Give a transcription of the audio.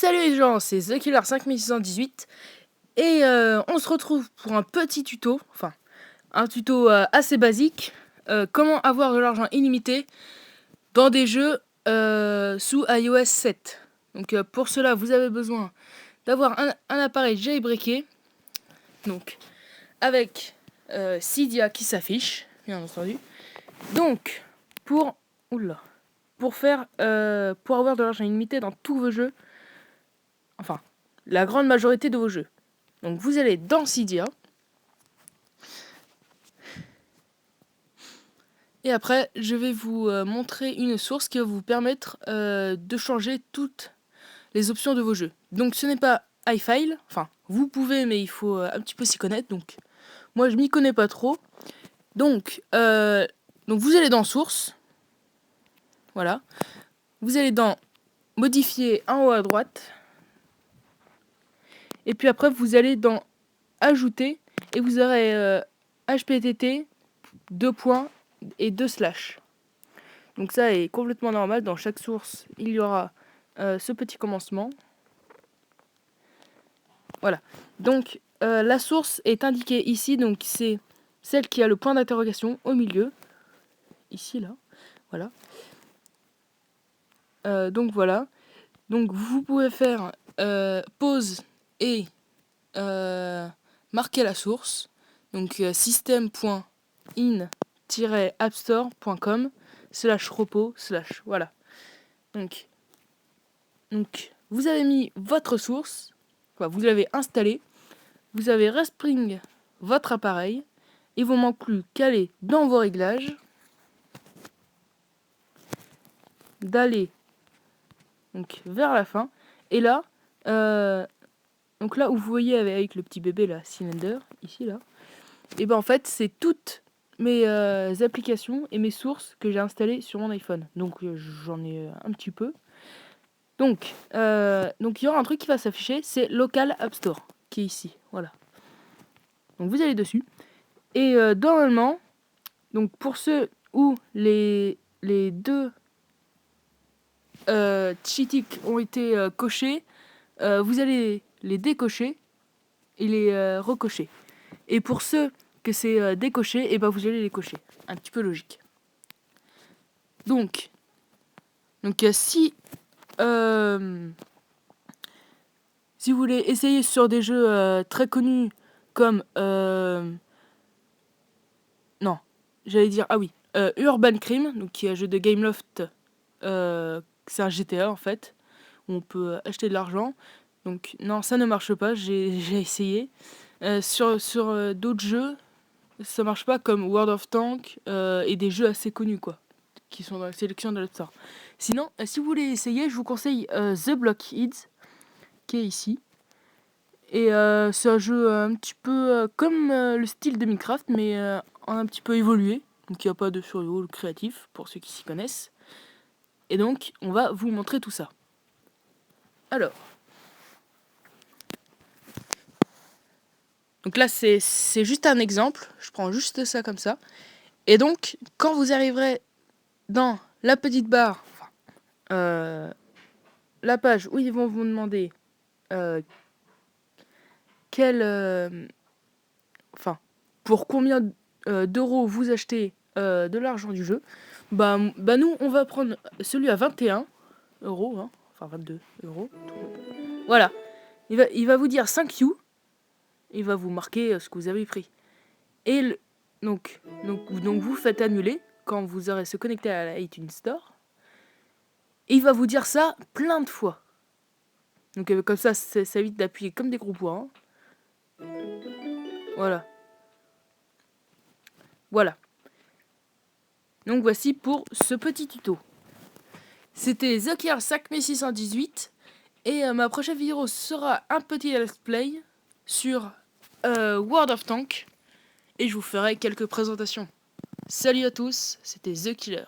Salut les gens, c'est The Killer 5618 et on se retrouve pour un petit tuto, enfin un tuto assez basique, comment avoir de l'argent illimité dans des jeux sous iOS 7. Donc pour cela vous avez besoin d'avoir un appareil jailbreaké, donc avec Cydia qui s'affiche, bien entendu. Donc pour avoir de l'argent illimité dans tous vos jeux, enfin la grande majorité de vos jeux. Donc vous allez dans Cydia. Et après, je vais vous montrer une source qui va vous permettre de changer toutes les options de vos jeux. Donc ce n'est pas iFile, enfin vous pouvez, mais il faut un petit peu s'y connaître. Donc moi je m'y connais pas trop. Donc vous allez dans source. Voilà. Vous allez dans modifier en haut à droite. Et puis après vous allez dans ajouter et vous aurez HPTT 2 points et 2 slash. Donc ça est complètement normal, dans chaque source il y aura ce petit commencement. Voilà, donc la source est indiquée ici, donc c'est celle qui a le point d'interrogation au milieu, ici là, voilà. Donc voilà, donc vous pouvez faire pause et marquer la source, donc system.in-appstore.com /repo/ voilà. Donc vous avez mis votre source, enfin, vous l'avez installé, vous avez respring votre appareil, il vous manque plus qu'à aller dans vos réglages, d'aller donc vers la fin, et là, donc là où vous voyez avec le petit bébé là, Cylinder, ici là, et ben en fait c'est toutes mes applications et mes sources que j'ai installées sur mon iPhone. Donc j'en ai un petit peu. Donc il y aura un truc qui va s'afficher, c'est Local App Store, qui est ici, voilà. Donc vous allez dessus, et normalement, donc pour ceux où les deux cheat ont été cochés, vous allez les décocher et les recocher. Et pour ceux que c'est décoché, et ben vous allez les cocher. Un petit peu logique. Donc si vous voulez essayer sur des jeux très connus comme non, j'allais dire Urban Crime, donc qui est un jeu de Gameloft, c'est un GTA en fait, où on peut acheter de l'argent. Donc non, ça ne marche pas, j'ai essayé. Sur d'autres jeux, ça marche pas, comme World of Tanks et des jeux assez connus quoi, qui sont dans la sélection de l'App Store. Sinon, si vous voulez essayer, je vous conseille The Blockheads, qui est ici. Et c'est un jeu un petit peu comme le style de Minecraft, mais en un petit peu évolué. Donc il n'y a pas de survival créatif, pour ceux qui s'y connaissent. Et donc, on va vous montrer tout ça. Alors. Donc là, c'est juste un exemple. Je prends juste ça comme ça. Et donc, quand vous arriverez dans la petite barre, la page où ils vont vous demander pour combien d'euros vous achetez de l'argent du jeu, bah nous, on va prendre celui à 21 euros, hein, enfin 22 euros. Voilà. Il va vous dire 5 you. Il va vous marquer ce que vous avez pris. Et donc vous faites annuler quand vous aurez se connecté à la iTunes Store. Et il va vous dire ça plein de fois. Donc comme ça évite d'appuyer comme des gros points. Voilà. Voilà. Donc voici pour ce petit tuto. C'était The Killer 5618. Et ma prochaine vidéo sera un petit let's play sur World of Tanks. Et je vous ferai quelques présentations. Salut à tous, c'était The Killer.